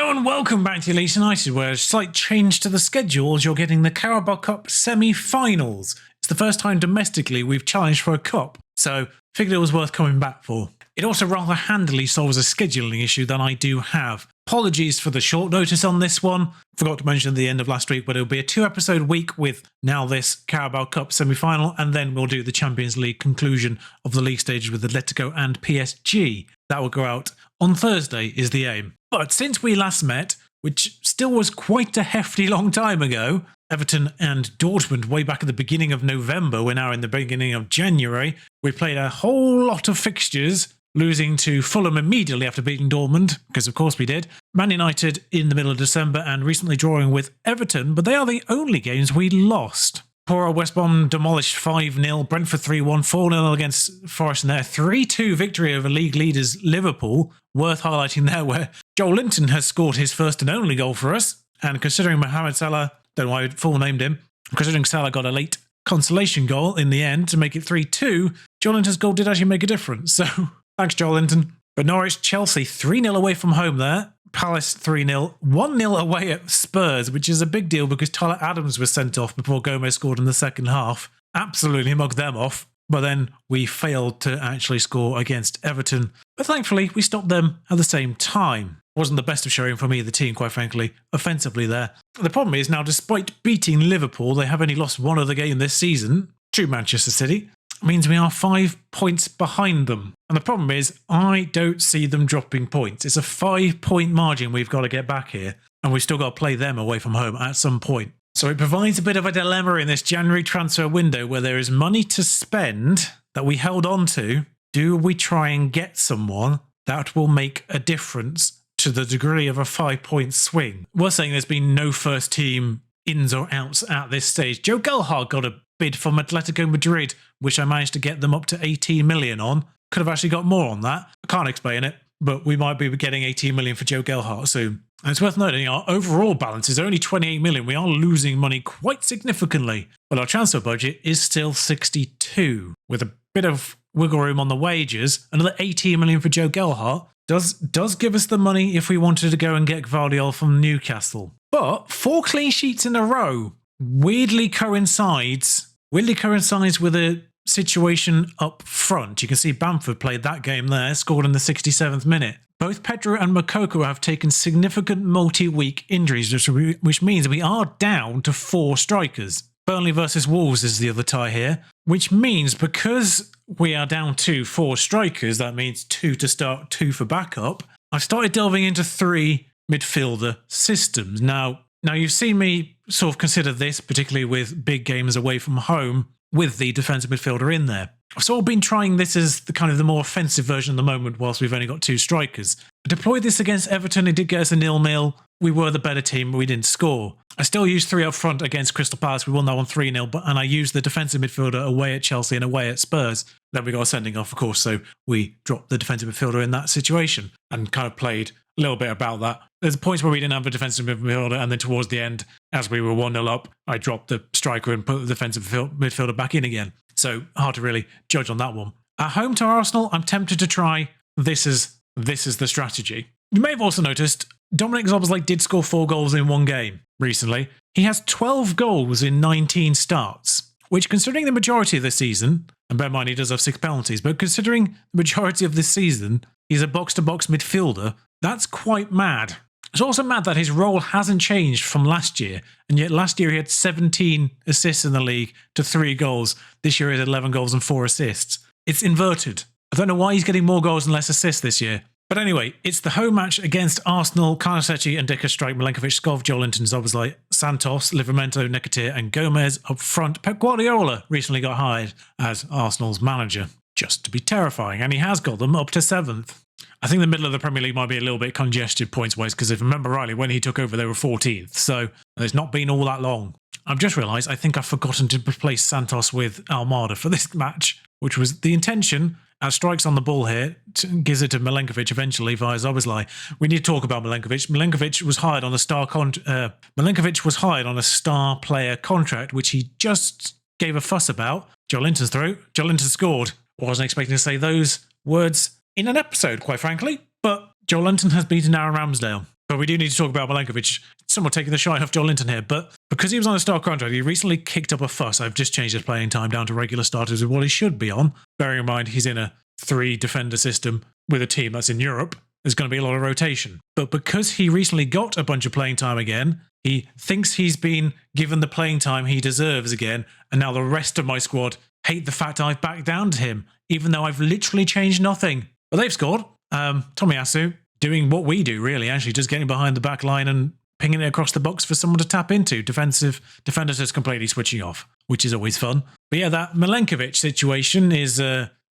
Hello and welcome back to Leeds United, where a slight change to the schedule as you're getting the Carabao Cup semi-finals. It's the first time domestically we've challenged for a cup, so figured it was worth coming back for. It also rather handily solves a scheduling issue that I do have. Apologies for the short notice on this one. Forgot to mention at the end of last week, but it'll be a 2-episode week with now this Carabao Cup semi-final, and then we'll do the Champions League conclusion of the league stages with Atletico and PSG. That will go out on Thursday is the aim. But since we last met, which still was quite a hefty long time ago, Everton and Dortmund way back at the beginning of November, we're now in the beginning of January, we played a whole lot of fixtures, losing to Fulham immediately after beating Dortmund, because of course we did, Man United in the middle of December, and recently drawing with Everton, but they are the only games we lost. Poor old West Brom demolished 5-0, Brentford 3-1, 4-0 against Forest in their 3-2 victory over league leaders Liverpool. Worth highlighting there, where Joel Linton has scored his first and only goal for us, and considering Mohamed Salah, don't know why I full named him, considering Salah got a late consolation goal in the end to make it 3-2, Joel Linton's goal did actually make a difference, so thanks Joel Linton. But Norwich, Chelsea 3-0 away from home there. Palace 3-0, 1-0 away at Spurs, which is a big deal because Tyler Adams was sent off before Gomez scored in the second half. Absolutely mugged them off, but then we failed to actually score against Everton. But thankfully, we stopped them at the same time. Wasn't the best of showing from either team, quite frankly, offensively there. The problem is now, despite beating Liverpool, they have only lost one other game this season to Manchester City. Means we are 5 points behind them. And the problem is, I don't see them dropping points. It's a 5-point margin we've got to get back here, and we've still got to play them away from home at some point. So it provides a bit of a dilemma in this January transfer window where there is money to spend that we held on to. Do we try and get someone that will make a difference to the degree of a 5-point swing? We're saying there's been no first team ins or outs at this stage. Joe Gelhardt got a bid from Atletico Madrid, which I managed to get them up to 18 million on. Could have actually got more on that. I can't explain it, but we might be getting 18 million for Joe Gelhardt soon. And it's worth noting our overall balance is only 28 million. We are losing money quite significantly, but our transfer budget is still 62. With a bit of wiggle room on the wages, another 18 million for Joe Gelhardt does give us the money if we wanted to go and get Gvardiol from Newcastle. But 4 clean sheets in a row weirdly coincides with a situation up front. You can see Bamford played that game there, scored in the 67th minute. Both Pedro and Makoko have taken significant multi-week injuries, which means we are down to 4 strikers. Burnley versus Wolves is the other tie here, which means because we are down to 4 strikers, that means 2 to start, 2 for backup. I've started delving into 3 midfielder systems. Now you've seen me sort of consider this, particularly with big games away from home, with the defensive midfielder in there. I've sort of been trying this as the more offensive version at the moment whilst we've only got 2 strikers. I deployed this against Everton, it did get us a 0-0. We were the better team, but we didn't score. I still used 3 up front against Crystal Palace, we won that one 3-0, and I used the defensive midfielder away at Chelsea and away at Spurs. Then we got a sending off, of course, so we dropped the defensive midfielder in that situation and kind of played a little bit about that. There's points where we didn't have a defensive midfielder, and then towards the end, as we were 1-0 up, I dropped the striker and put the defensive midfielder back in again. So hard to really judge on that one. At home to Arsenal, I'm tempted to try this is the strategy. You may have also noticed Dominic Szoboszlai did score 4 goals in one game recently. He has 12 goals in 19 starts, which, considering the majority of this season, and bear in mind he does have 6 penalties, but considering the majority of this season, he's a box-to-box midfielder, that's quite mad. It's also mad that his role hasn't changed from last year, and yet last year he had 17 assists in the league to 3 goals. This year he had 11 goals and 4 assists. It's inverted. I don't know why he's getting more goals and less assists this year. But anyway, it's the home match against Arsenal. Karnaseci and Dika strike, Milenkovic, Skov, Joelinton, Szoboszlai, Santos, Livramento, Nketiah and Gomez up front. Pep Guardiola recently got hired as Arsenal's manager, just to be terrifying, and he has got them up to 7th. I think the middle of the Premier League might be a little bit congested points-wise, because if I remember rightly, when he took over, they were 14th, so it's not been all that long. I've just realised I think I've forgotten to replace Santos with Almada for this match, which was the intention. As strikes on the ball here, gives it to Milenkovic eventually via Szoboszlai. We need to talk about Milenkovic. Milenkovic was hired on a star player contract, which he just gave a fuss about. Joelinton's through. Joelinton scored. Wasn't expecting to say those words in an episode, quite frankly. But Joelinton has beaten Aaron Ramsdale. But we do need to talk about Milenkovic. Somewhat taking the shine off Joel Linton here, but because he was on a star contract, he recently kicked up a fuss. I've just changed his playing time down to regular starters with what he should be on. Bearing in mind he's in a 3-defender system with a team that's in Europe, there's going to be a lot of rotation. But because he recently got a bunch of playing time again, he thinks he's been given the playing time he deserves again, and now the rest of my squad hate the fact I've backed down to him, even though I've literally changed nothing. But they've scored. Tomiyasu doing what we do, really, actually, just getting behind the back line and pinging it across the box for someone to tap into. Defenders just completely switching off, which is always fun. But yeah, that Milenkovic situation is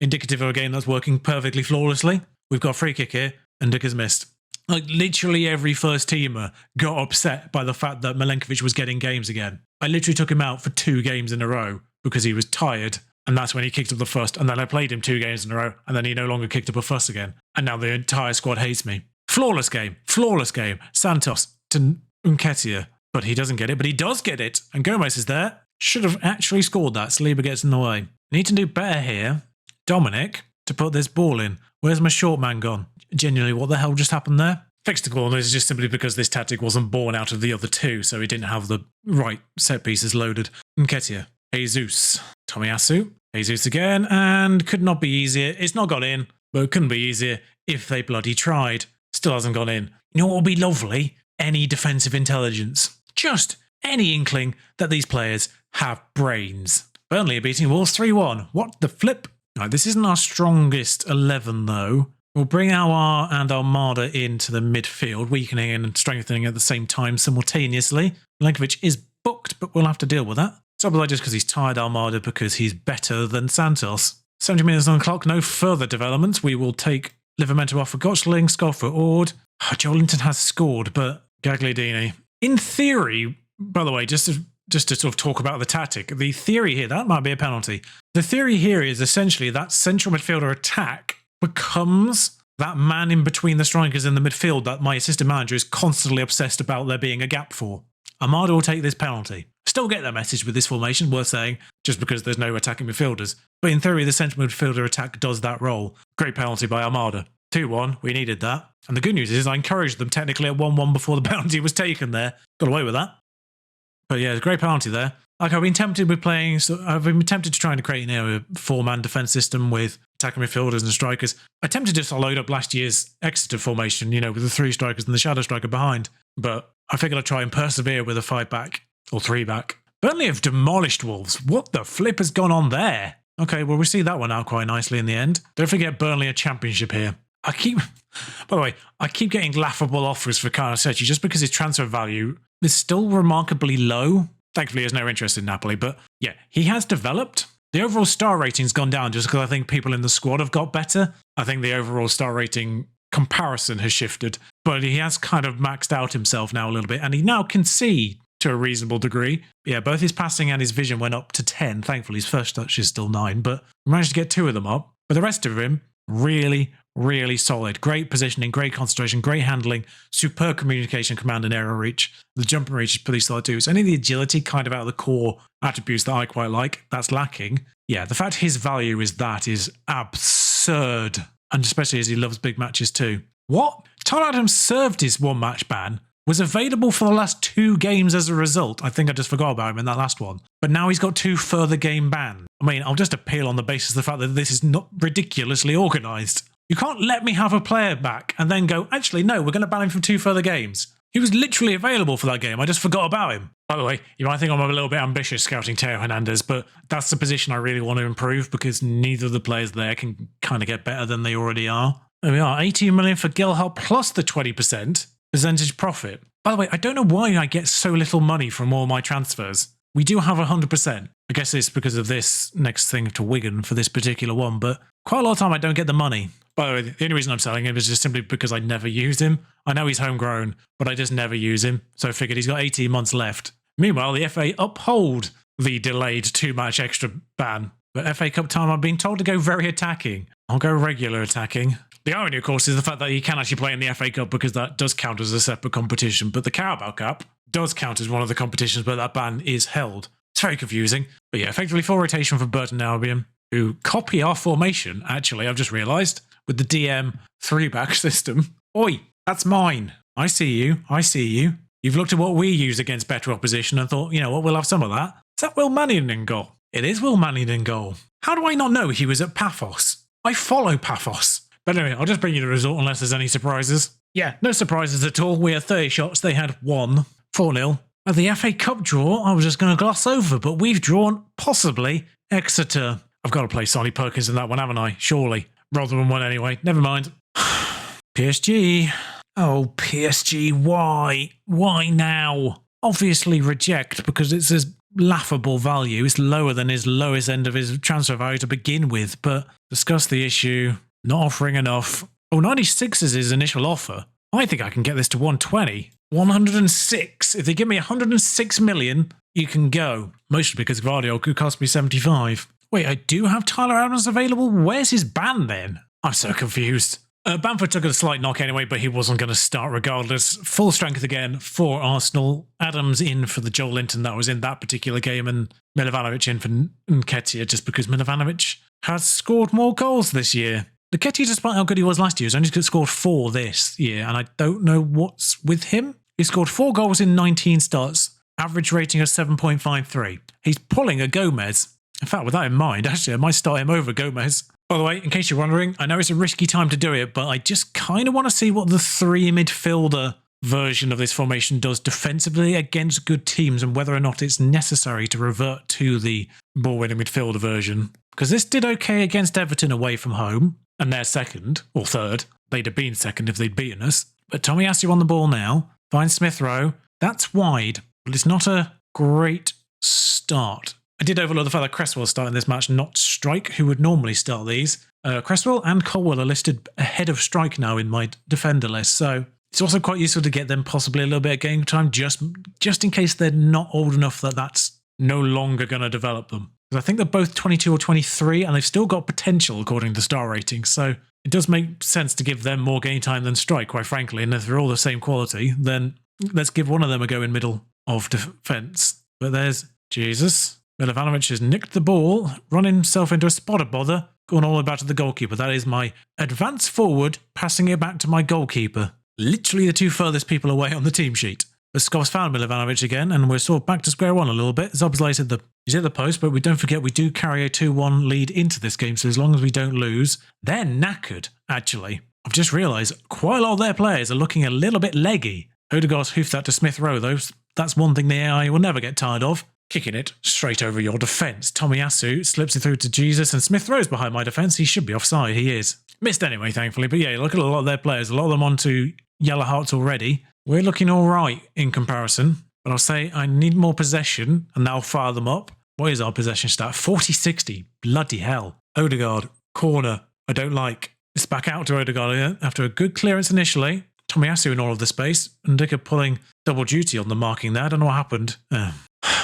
indicative of a game that's working perfectly flawlessly. We've got a free kick here, and Dick has missed. Like, literally every first teamer got upset by the fact that Milenkovic was getting games again. I literally took him out for 2 games in a row because he was tired, and that's when he kicked up the fuss, and then I played him 2 games in a row, and then he no longer kicked up a fuss again. And now the entire squad hates me. Flawless game. Santos to Nketiah, but he doesn't get it, but he does get it, and Gomez is there. Should have actually scored that. Saliba gets in the way. Need to do better here. Dominic, to put this ball in. Where's my short man gone? Genuinely, what the hell just happened there? Fixed the corner is just simply because this tactic wasn't born out of the other 2, so he didn't have the right set pieces loaded. Nketiah, Jesus, Tomiyasu, Jesus again, and could not be easier. It's not got in, but it couldn't be easier if they bloody tried. Still hasn't gone in. You know what would be lovely? Any defensive intelligence. Just any inkling that these players have brains. Burnley are beating Wolves 3-1. What the flip? Right, this isn't our strongest 11, though. We'll bring Aouar and Armada into the midfield, weakening and strengthening at the same time simultaneously. Milenkovic is booked, but we'll have to deal with that. Szoboszlai just because he's tired, Armada because he's better than Santos. 70 minutes on the clock, no further developments. We will take Livramento off for Gotchling, Scott for Ord. Oh, Joel Linton has scored, but Gagliardini. In theory, by the way, just to sort of talk about the tactic, the theory here, that might be a penalty. The theory here is essentially that central midfielder attack becomes that man in between the strikers in the midfield that my assistant manager is constantly obsessed about there being a gap for. Armada will take this penalty. Still get that message with this formation, worth saying, just because there's no attacking midfielders. But in theory, the central midfielder attack does that role. Great penalty by Armada. 2-1, we needed that. And the good news is I encouraged them technically at 1-1 before the penalty was taken there. Got away with that. But yeah, it's a great penalty there. Like, I've been tempted to try and create a 4-man defence system with attacking midfielders and strikers. I attempted to load up last year's Exeter formation, with the 3 strikers and the shadow striker behind. But I figured I'd try and persevere with a 5-back or 3-back. Burnley have demolished Wolves. What the flip has gone on there? Okay, well, we see that one out quite nicely in the end. Don't forget Burnley a championship here. By the way, I keep getting laughable offers for Carnaceci just because his transfer value is still remarkably low. Thankfully, he has no interest in Napoli, but yeah, he has developed. The overall star rating's gone down just because I think people in the squad have got better. I think the overall star rating comparison has shifted, but he has kind of maxed out himself now a little bit, and he now can see to a reasonable degree. Yeah, both his passing and his vision went up to 10. Thankfully, his first touch is still 9, but we managed to get 2 of them up. But the rest of him, really solid. Great positioning, great concentration, great handling, superb communication, command and error reach. The jump and reach is pretty solid too. It's only the agility kind of out of the core attributes that I quite like that's lacking. Yeah, the fact his value is absurd. And especially as he loves big matches too. What? Todd Adams served his 1-match ban, was available for the last 2 games as a result. I think I just forgot about him in that last one. But now he's got 2 further game bans. I mean, I'll just appeal on the basis of the fact that this is not ridiculously organised. You can't let me have a player back and then go, actually, no, we're going to ban him from 2 further games. He was literally available for that game. I just forgot about him. By the way, you might think I'm a little bit ambitious scouting Teo Hernandez, but that's the position I really want to improve because neither of the players there can kind of get better than they already are. There we are, 18 million for Gilhart plus the 20% percentage profit. By the way, I don't know why I get so little money from all my transfers. We do have 100%. I guess it's because of this next thing to Wigan for this particular one, but quite a lot of time I don't get the money. By the way, the only reason I'm selling him is just simply because I never use him. I know he's homegrown, but I just never use him, so I figured he's got 18 months left. Meanwhile, the FA uphold the delayed 2-match extra ban. But FA Cup time, I'm being told to go very attacking. I'll go regular attacking. The irony, of course, is the fact that he can actually play in the FA Cup because that does count as a separate competition, but the Carabao Cup does count as one of the competitions where that ban is held. It's very confusing. But yeah, effectively full rotation for Burton Albion, who copy our formation, actually, I've just realised, with the DM 3-back system. Oi, that's mine. I see you. I see you. You've looked at what we use against better opposition and thought, you know what, we'll have some of that. Is that Will Mannion in goal? It is Will Mannion in goal. How do I not know he was at Paphos? I follow Paphos. But anyway, I'll just bring you the result unless there's any surprises. Yeah, no surprises at all. We had 30 shots. They had 1. 4-0. At the FA Cup draw, I was just going to gloss over, but we've drawn, possibly, Exeter. I've got to play Sonny Perkins in that one, haven't I? Surely. Rotherham won anyway. Never mind. PSG. Oh, PSG, why? Why now? Obviously reject, because it's his laughable value. It's lower than his lowest end of his transfer value to begin with, but discuss the issue. Not offering enough. Oh, 96 is his initial offer. I think I can get this to 120. 106. If they give me 106 million, you can go. Mostly because Gvardiol could cost me 75. Wait, I do have Tyler Adams available? Where's his ban then? I'm so confused. Bamford took a slight knock anyway, but he wasn't going to start regardless. Full strength again for Arsenal. Adams in for the Joel Linton that was in that particular game, and Milovanovic in for Nketiah, just because Milovanovic has scored more goals this year. Nketiah, despite how good he was last year, has only scored 4 this year, and I don't know what's with him. He scored 4 goals in 19 starts, average rating of 7.53. He's pulling a Gomez. In fact, with that in mind, actually, I might start him over Gomez. By the way, in case you're wondering, I know it's a risky time to do it, but I just kind of want to see what the 3 midfielder version of this formation does defensively against good teams and whether or not it's necessary to revert to the ball-winning midfielder version. Because this did okay against Everton away from home, and they're second, or third. They'd have been second if they'd beaten us. But Tomiyasu on the ball now. Finds Smith Rowe. That's wide, but it's not a great start. I did overlook the fact that Cresswell starting this match, not Strike, who would normally start these. Cresswell and Colwell are listed ahead of Strike now in my defender list, so it's also quite useful to get them possibly a little bit of game time, just in case they're not old enough that that's no longer going to develop them. Because I think they're both 22 or 23, and they've still got potential according to star ratings, so it does make sense to give them more game time than Strike, quite frankly, and if they're all the same quality, then let's give one of them a go in middle of defence. But there's Jesus. Milovanovic has nicked the ball, run himself into a spot of bother, going all the way back to the goalkeeper. That is my advance forward, passing it back to my goalkeeper. Literally the 2 furthest people away on the team sheet. But Scott's found Milovanovic again, and we're sort of back to square one a little bit. Zobslai he's at the post, but we don't forget we do carry a 2-1 lead into this game, so as long as we don't lose, they're knackered, actually. I've just realised quite a lot of their players are looking a little bit leggy. Odegaard's hoofed that to Smith Rowe, though. That's one thing the AI will never get tired of. Kicking it straight over your defence. Tomiyasu slips it through to Jesus, and Smith Rowe's behind my defence. He should be offside. He is. Missed anyway, thankfully. But yeah, look at a lot of their players. A lot of them onto yellow hearts already. We're looking all right in comparison. But I'll say I need more possession, and that'll fire them up. What is our possession stat? 40-60. Bloody hell. Odegaard. Corner. I don't like. It's back out to Odegaard after a good clearance initially. Tomiyasu in all of the space. And Ndicka pulling double duty on the marking there. I don't know what happened.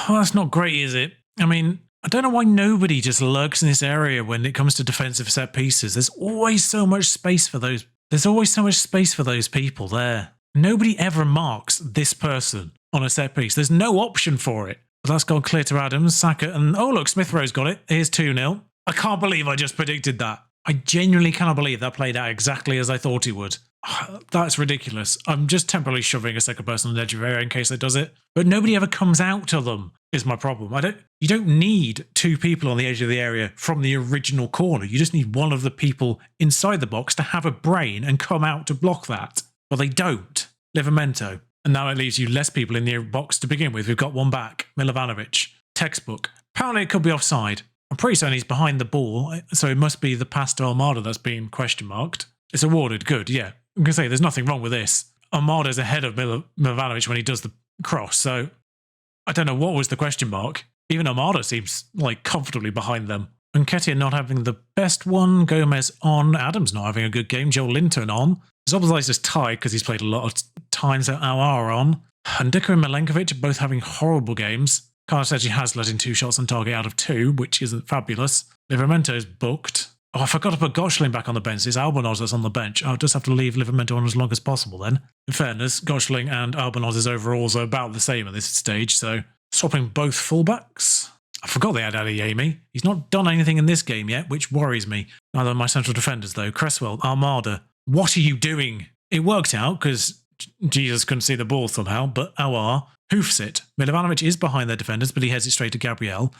Well, that's not great, is it? I mean, I don't know why nobody just lurks in this area when it comes to defensive set pieces. There's always so much space for those. There's always so much space for those people there. Nobody ever marks this person on a set piece. There's no option for it. But that's gone clear to Adams, Saka, and oh look, Smith Rowe's got it. Here's 2-0. I can't believe I just predicted that. I genuinely cannot believe that played out exactly as I thought it would. That's ridiculous. I'm just temporarily shoving a second person on the edge of area in case it does it. But nobody ever comes out to them, is my problem. You don't need 2 people on the edge of the area from the original corner. You just need one of the people inside the box to have a brain and come out to block that. Well, they don't. Livramento. And now it leaves you less people in the box to begin with. We've got one back. Milovanovic. Textbook. Apparently it could be offside. I'm pretty certain he's behind the ball, so it must be the pass to Almada that's being question marked. It's awarded. Good, yeah. I'm going to say there's nothing wrong with this. Almada's ahead of Milovanovic when he does the cross, so I don't know what was the question mark. Even Almada seems like comfortably behind them. Nketiah not having the best one. Gomez on. Adams not having a good game. Joel Linton on. Zobslai is tied because he's played a lot of times. Awar on. And Ndicka and Milenkovic are both having horrible games. Carlos actually has let in 2 shots on target out of 2, which isn't fabulous. Livramento is booked. Oh, I forgot to put Gosling back on the bench. It's Albonoz that's on the bench. I'll just have to leave Livramento on as long as possible then. In fairness, Gosling and Albonoz's overalls are about the same at this stage, so swapping both fullbacks. I forgot they had Adeyemi. He's not done anything in this game yet, which worries me. Neither of my central defenders, though. Cresswell, Armada. What are you doing? It worked out because Jesus couldn't see the ball somehow, but Aouar hoofs it. Milovanovic is behind their defenders, but he heads it straight to Gabriel.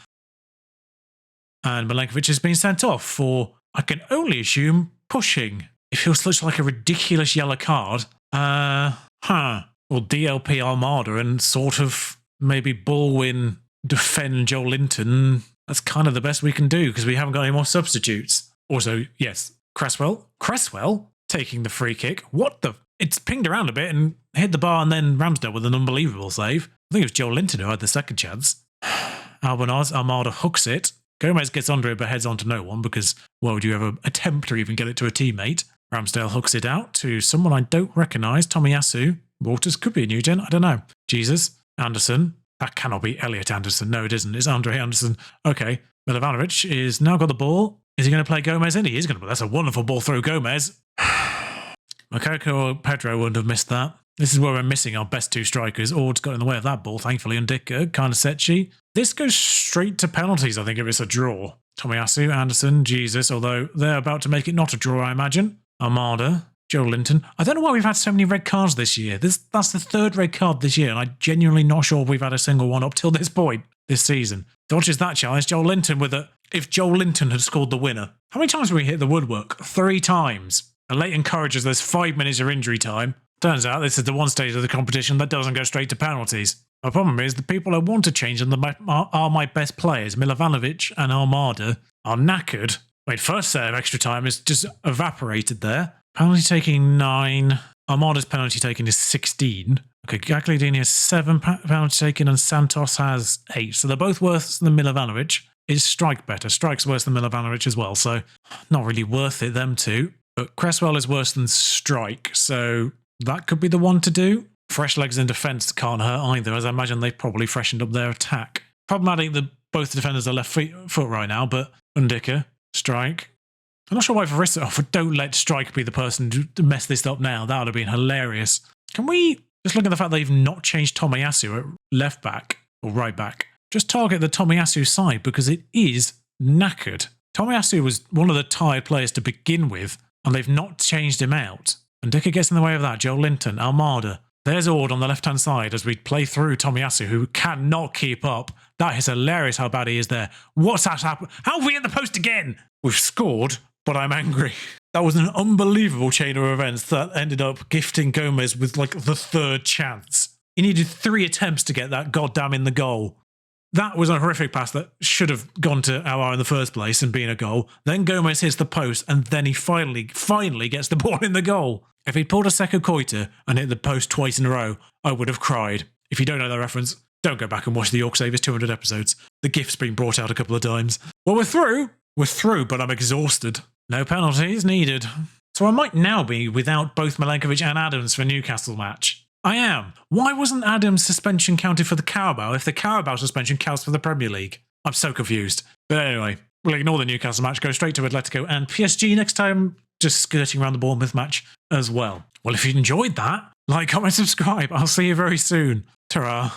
And Milenkovic has been sent off for, I can only assume, pushing. It feels looks like a ridiculous yellow card. Or DLP Armada and sort of maybe Baldwin defend Joel Linton. That's kind of the best we can do because we haven't got any more substitutes. Also, yes, Cresswell taking the free kick. What the? It's pinged around a bit and hit the bar, and then Ramsdale with an unbelievable save. I think it was Joel Linton who had the second chance. Albanaz, Armada hooks it. Gomez gets under it but heads on to no one because why would you ever attempt to even get it to a teammate? Ramsdale hooks it out to someone I don't recognise, Tomiyasu. Waters could be a new gen, I don't know. Jesus, Anderson. That cannot be Elliot Anderson. No, it isn't. It's Andre Anderson. Okay, Milovanovic is now got the ball. Is he going to play Gomez in? He is going to. That's a wonderful ball through Gomez. Makoko or Pedro wouldn't have missed that. This is where we're missing our best two strikers. Ord's got in the way of that ball, thankfully, and Dicker, Karnasetchi. This goes straight to penalties, I think, if it's a draw. Tomiyasu, Anderson, Jesus, although they're about to make it not a draw, I imagine. Armada, Joel Linton. I don't know why we've had so many red cards this year. That's the third red card this year, and I'm genuinely not sure if we've had a single one up till this point this season. Dodges that challenge. Joel Linton with a... If Joel Linton had scored the winner. How many times have we hit the woodwork? 3 times. And late encourages there's 5 minutes of injury time. Turns out this is the one stage of the competition that doesn't go straight to penalties. My problem is the people I want to change and are my best players. Milovanovic and Armada are knackered. Wait, first set of extra time is just evaporated there. Penalty taking 9. Armada's penalty taking is 16. Okay, Gagliardini has 7 penalty taken and Santos has 8. So they're both worse than Milovanovic. Is Strike better? Strike's worse than Milovanovic as well, so not really worth it, them two. But Cresswell is worse than Strike, so that could be the one to do. Fresh legs in defence can't hurt either, as I imagine they've probably freshened up their attack. Problematic that both defenders are left foot right now, but Undika, Strike. I'm not sure why Farissa don't let Strike be the person to mess this up now. That would have been hilarious. Can we just look at the fact they've not changed Tomiyasu at left back or right back? Just target the Tomiyasu side because it is knackered. Tomiyasu was one of the tired players to begin with, and they've not changed him out. And Dicker gets in the way of that. Joel Linton, Almada. There's Ord on the left-hand side as we play through Tomiyasu, who cannot keep up. That is hilarious how bad he is there. What's that happened? How have we hit the post again? We've scored, but I'm angry. That was an unbelievable chain of events that ended up gifting Gomez with like the 3rd chance. He needed 3 attempts to get that goddamn in the goal. That was a horrific pass that should have gone to Aouar in the first place and been a goal. Then Gomez hits the post and then he finally gets the ball in the goal. If he'd pulled a Seko Koita and hit the post twice in a row, I would have cried. If you don't know that reference, don't go back and watch the York Savers 200 episodes. The gift's been brought out a couple of times. Well, we're through. We're through, but I'm exhausted. No penalties needed. So I might now be without both Milenkovic and Adams for a Newcastle match. I am. Why wasn't Adams' suspension counted for the Carabao if the Carabao suspension counts for the Premier League? I'm so confused. But anyway, we'll ignore the Newcastle match, go straight to Atletico and PSG next time, just skirting around the Bournemouth match as well. Well, if you enjoyed that, like, comment, subscribe. I'll see you very soon. Ta-ra.